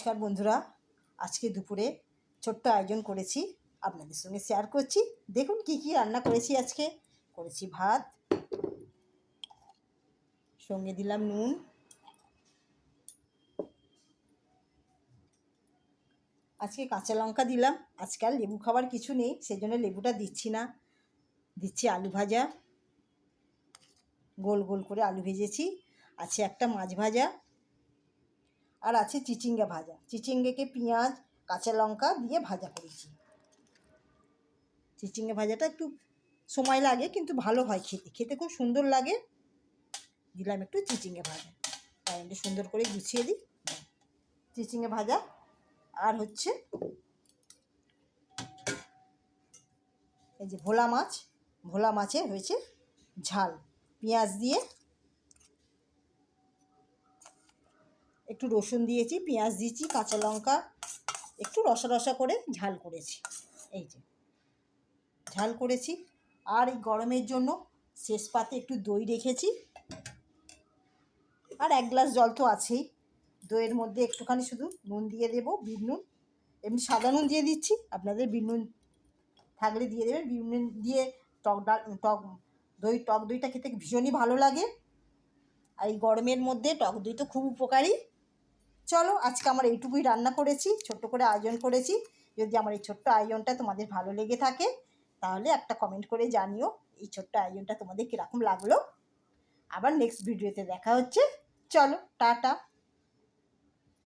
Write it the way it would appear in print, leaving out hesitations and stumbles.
নমস্কার বন্ধুরা, আজকে দুপুরে ছোট্ট আয়োজন করেছি, আপনাদের সঙ্গে শেয়ার করছি। দেখুন কি কি রান্না করেছি। আজকে করেছি ভাত, সঙ্গে দিলাম নুন, আজকে কাঁচা লঙ্কা দিলাম। আজকাল লেবু খাবার কিছু নেই, সেই জন্য লেবুটা দিচ্ছি না। দিচ্ছি আলু ভাজা, গোল গোল করে আলু ভেজেছি। আছে একটা মাছ ভাজা, আর আছে চিচিঙ্গা ভাজা। চিচিঙ্গাকে পেঁয়াজ কাঁচা লঙ্কা দিয়ে ভাজা করেছি। চিচিঙ্গা ভাজাটা একটু সময় লাগে, কিন্তু ভালো হয় খেতে, খেতে খুব সুন্দর লাগে। দিলাম একটু চিচিঙ্গা ভাজা, তাই একটু সুন্দর করে গুছিয়ে দিই। চিচিঙ্গা ভাজা আর হচ্ছে এই যে ভোলা মাছ, ভোলা মাছে হয়েছে ঝাল, পেঁয়াজ দিয়ে একটু রসুন দিয়েছি, পেঁয়াজ দিয়েছি, কাঁচা লঙ্কা একটু রসা রসা করে ঝাল করেছি। এই যে ঝাল করেছি। আর এই গরমের জন্য শেষ পাতে একটু দই রেখেছি, আর 1 গ্লাস জল তো আছেই। দইয়ের মধ্যে একটুখানি শুধু নুন দিয়ে দেবো, বিট নুন। এমনি সাদা নুন দিয়ে দিচ্ছি, আপনাদের বিট নুন থাকলে দিয়ে দেবেন। বিট নুন দিয়ে টক দইটা খেতে ভীষণই ভালো লাগে। আর এই গরমের মধ্যে টক দই তো খুব উপকারী। চলো, আজকে আমার এইটুকুই রান্না করেছি, ছোট্ট করে আয়োজন করেছি। যদি আমার এই ছোট্ট আয়োজনটা তোমাদের ভালো লেগে থাকে, তাহলে একটা কমেন্ট করে জানিও এই ছোট্ট আয়োজনটা তোমাদের কীরকম লাগলো। আবার নেক্সট ভিডিওতে দেখা হচ্ছে। চলো, টাটা।